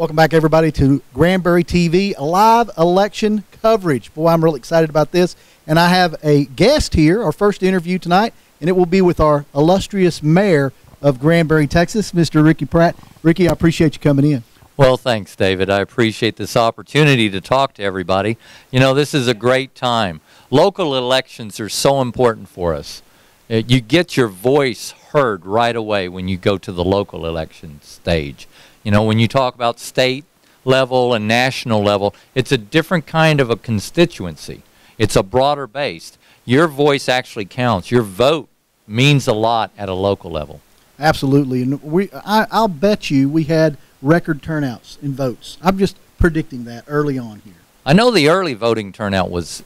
Welcome back, everybody, to Granbury TV live election coverage. Boy, I'm really excited about this. And I have a guest here, our first interview tonight, and it will be with our illustrious mayor of Granbury, Texas, Mr. Ricky Pratt. Ricky, I appreciate you coming in. Well, thanks, David. I appreciate this opportunity to talk to everybody. You know, this is a great time. Local elections are so important for us. You get your voice heard right away when you go to the local election stage. You know, when you talk about state level and national level, it's a different kind of a constituency. It's a broader based. Your voice actually counts. Your vote means a lot at a local level. Absolutely. And I'll bet you we had record turnouts in votes. I'm just predicting that early on here. I know the early voting turnout was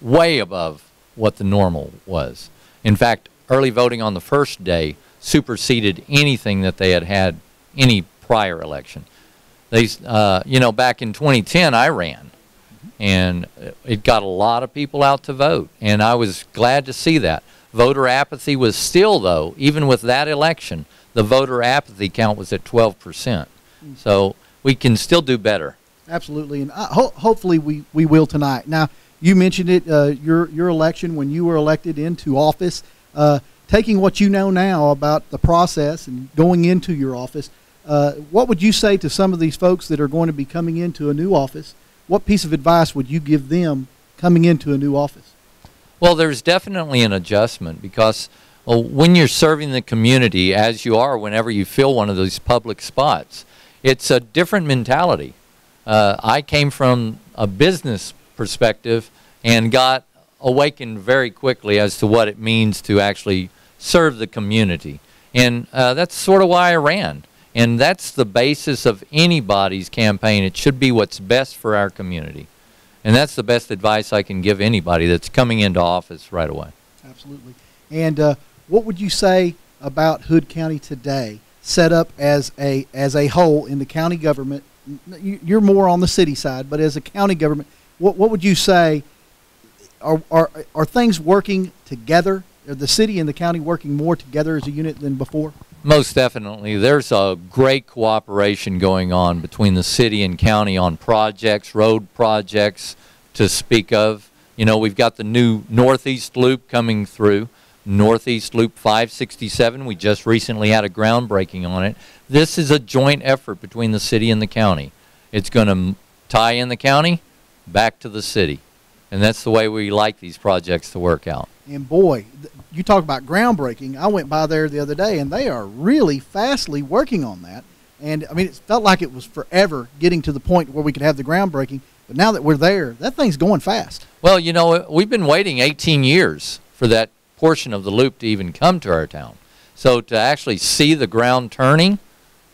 way above what the normal was. In fact, early voting on the first day superseded anything that they had had any prior election. They, you know, back in 2010, I ran, and it got a lot of people out to vote, and I was glad to see that. Voter apathy was still, though, even with that election, the voter apathy count was at 12%. So we can still do better. Absolutely, and hopefully we will tonight. Now, you mentioned it, your election when you were elected into office, taking what you know now about the process and going into your office, what would you say to some of these folks that are going to be coming into a new office? What piece of advice would you give them coming into a new office? Well, there's definitely an adjustment because when you're serving the community, as you are whenever you fill one of those public spots, it's a different mentality. I came from a business perspective and got awakened very quickly as to what it means to actually serve the community. And that's sort of why I ran. And that's the basis of anybody's campaign. It should be what's best for our community. And that's the best advice I can give anybody that's coming into office right away. Absolutely. And what would you say about Hood County today, set up as a whole in the county government? You're more on the city side, but as a county government, what would you say? Are things working together? Are the city and the county working more together as a unit than before? Most definitely. There's a great cooperation going on between the city and county on projects, road projects to speak of. You know, we've got the new Northeast Loop coming through, Northeast Loop 567. We just recently had a groundbreaking on it. This is a joint effort between the city and the county. It's going to tie in the county back to the city. And that's the way we like these projects to work out. And boy, you talk about groundbreaking. I went by there the other day, and they are really fastly working on that. And, I mean, it felt like it was forever getting to the point where we could have the groundbreaking. But now that we're there, that thing's going fast. Well, you know, we've been waiting 18 years for that portion of the loop to even come to our town. So to actually see the ground turning,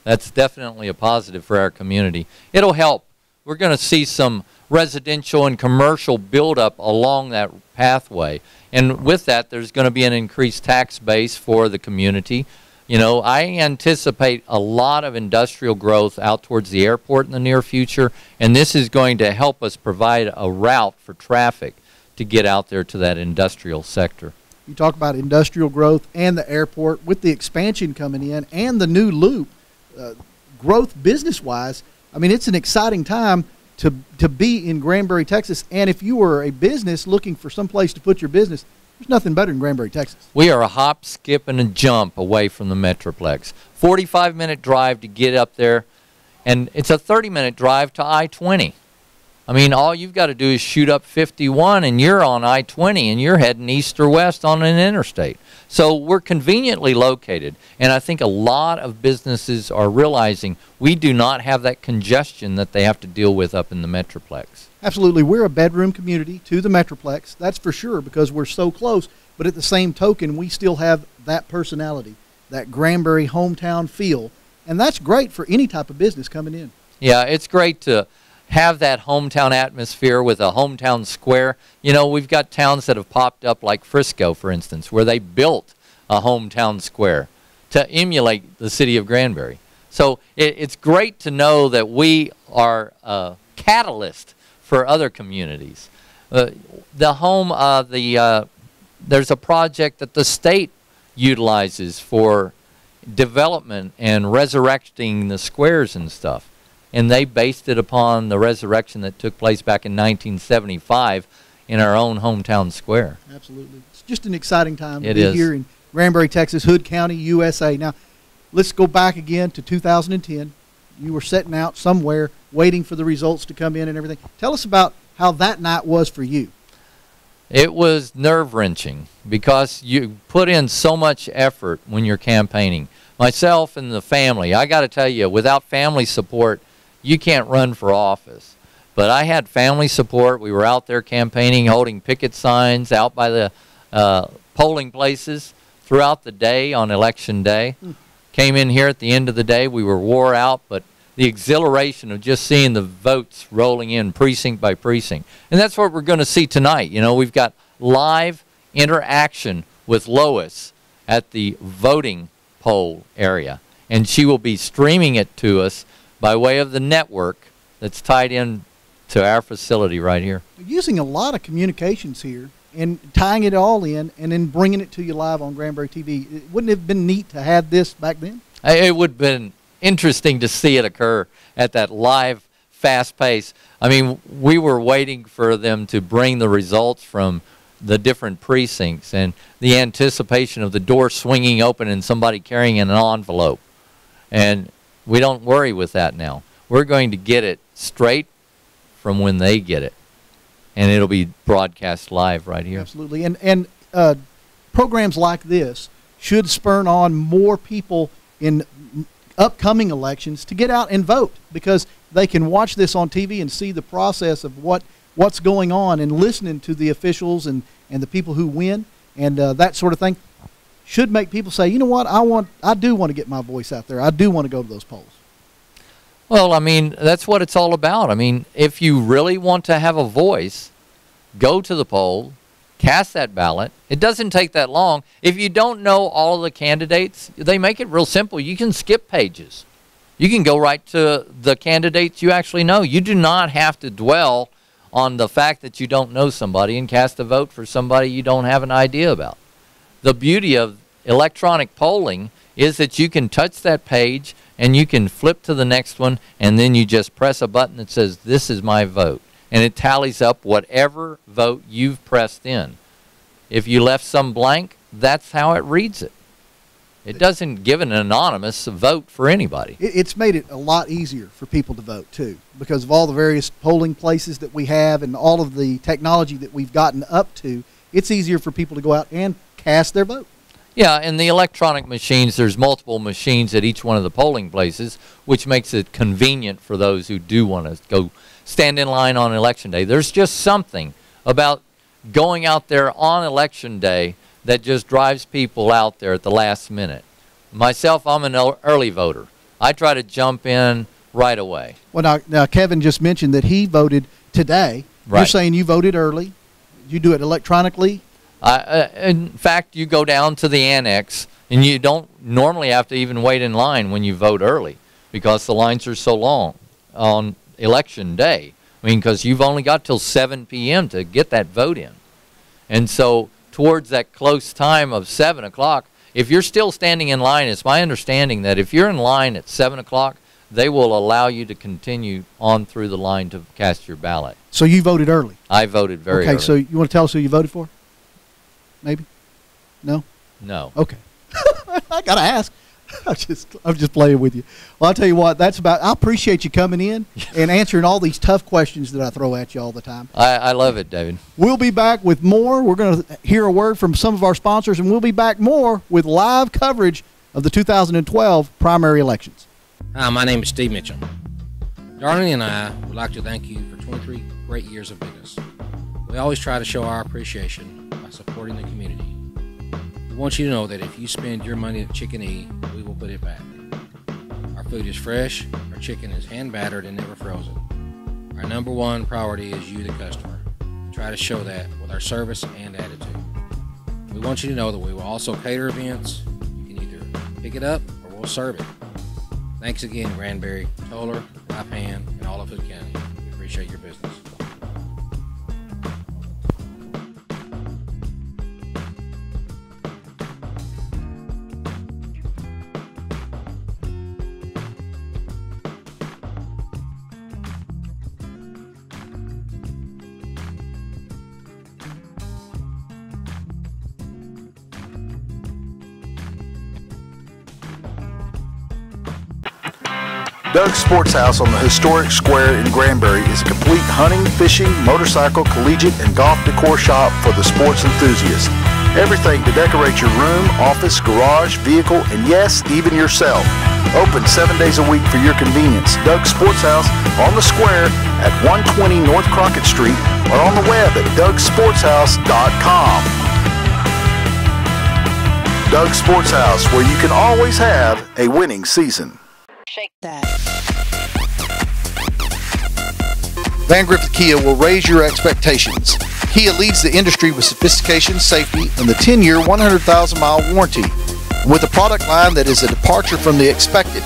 that's definitely a positive for our community. It'll help. We're going to see some residential and commercial buildup along that pathway. And with that, there's going to be an increased tax base for the community. You know, I anticipate a lot of industrial growth out towards the airport in the near future, and this is going to help us provide a route for traffic to get out there to that industrial sector. You talk about industrial growth and the airport with the expansion coming in and the new loop, growth business-wise. I mean, it's an exciting time to be in Granbury, Texas. And if you were a business looking for some place to put your business, there's nothing better than Granbury, Texas. We are a hop, skip, and a jump away from the Metroplex. 45-minute drive to get up there, and it's a 30-minute drive to I-20. I mean, all you've got to do is shoot up 51, and you're on I-20, and you're heading east or west on an interstate. So we're conveniently located, and I think a lot of businesses are realizing we do not have that congestion that they have to deal with up in the Metroplex. Absolutely. We're a bedroom community to the Metroplex, that's for sure, because we're so close. But at the same token, we still have that personality, that Granbury hometown feel, and that's great for any type of business coming in. Yeah, it's great to have that hometown atmosphere with a hometown square. You know, we've got towns that have popped up like Frisco, for instance, where they built a hometown square to emulate the city of Granbury. So it's great to know that we are a catalyst for other communities. There's a project that the state utilizes for development and resurrecting the squares and stuff. and they based it upon the resurrection that took place back in 1975 in our own hometown square. Absolutely. It's just an exciting time to It be is. here in Granbury, Texas, Hood County, USA. Now, let's go back again to 2010. You were setting out somewhere waiting for the results to come in and everything. Tell us about how that night was for you. It was nerve-wrenching because you put in so much effort when you're campaigning. Myself and the family, I got to tell you, without family support, you can't run for office. But I had family support. We were out there campaigning, holding picket signs out by the polling places throughout the day on Election Day. Came in here at the end of the day. We were wore out, but the exhilaration of just seeing the votes rolling in precinct by precinct. And that's what we're going to see tonight. You know, we've got live interaction with Lois at the voting poll area. And she will be streaming it to us by way of the network that's tied in to our facility right here. Using a lot of communications here and tying it all in and then bringing it to you live on Granbury TV. Wouldn't it have been neat to have this back then? It would have been interesting to see it occur at that live, fast pace. I mean, we were waiting for them to bring the results from the different precincts and the anticipation of the door swinging open and somebody carrying an envelope. And we don't worry with that now. We're going to get it straight from when they get it. And it'll be broadcast live right here. Absolutely. And programs like this should spur on more people in upcoming elections to get out and vote, because they can watch this on TV and see the process of what's going on and listening to the officials and the people who win and that sort of thing. Should make people say, you know what, I do want to get my voice out there. I do want to go to those polls. Well, I mean, that's what it's all about. I mean, if you really want to have a voice, go to the poll, cast that ballot. It doesn't take that long. If you don't know all of the candidates, they make it real simple. You can skip pages. You can go right to the candidates you actually know. You do not have to dwell on the fact that you don't know somebody and cast a vote for somebody you don't have an idea about. The beauty of electronic polling is that you can touch that page and you can flip to the next one, and then you just press a button that says, this is my vote. And it tallies up whatever vote you've pressed in. If you left some blank, that's how it reads it. It doesn't give an anonymous vote for anybody. It's made it a lot easier for people to vote, too, because of all the various polling places that we have and all of the technology that we've gotten up to. It's easier for people to go out and cast their vote. Yeah, and the electronic machines, there's multiple machines at each one of the polling places, which makes it convenient for those who do want to go stand in line on Election Day. There's just something about going out there on Election Day that just drives people out there at the last minute. Myself, I'm an early voter. I try to jump in right away. Well, now Kevin just mentioned that he voted today. Right. You're saying you voted early. You do it electronically? In fact, you go down to the annex, and you don't normally have to even wait in line when you vote early because the lines are so long on Election Day. I mean, because you've only got till 7 p.m. to get that vote in. And so towards that close time of 7 o'clock, if you're still standing in line, it's my understanding that if you're in line at 7 o'clock, they will allow you to continue on through the line to cast your ballot. So you voted early? I voted very early. Okay, so you want to tell us who you voted for? Maybe? No? No. Okay. I got to ask. I'm just playing with you. Well, I'll tell you what, I appreciate you coming in and answering all these tough questions that I throw at you all the time. I love it, David. We'll be back with more. We're going to hear a word from some of our sponsors, and we'll be back more with live coverage of the 2012 primary elections. Hi, my name is Steve Mitchell. Darlene and I would like to thank you for 23 great years of business. We always try to show our appreciation by supporting the community. We want you to know that if you spend your money at Chicken E, we will put it back. Our food is fresh, our chicken is hand battered and never frozen. Our number one priority is you, the customer. We try to show that with our service and attitude. We want you to know that we will also cater events. You can either pick it up or we'll serve it. Thanks again, Granbury, Toller, Lipan, and all of Hood County. We appreciate your business. Doug's Sports House on the historic square in Granbury is a complete hunting, fishing, motorcycle, collegiate, and golf decor shop for the sports enthusiast. Everything to decorate your room, office, garage, vehicle, and yes, even yourself. Open 7 days a week for your convenience. Doug's Sports House on the square at 120 North Crockett Street or on the web at dougsportshouse.com. Doug's Sports House, where you can always have a winning season. Shake that. Van Griffith Kia will raise your expectations. Kia leads the industry with sophistication, safety, and the 10-year, 100,000-mile warranty. With a product line that is a departure from the expected.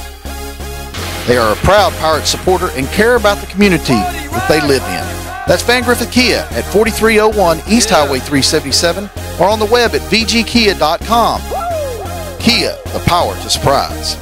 They are a proud Pirate supporter and care about the community that they live in. That's Van Griffith Kia at 4301 East Highway 377 or on the web at vgkia.com. Kia, the power to surprise.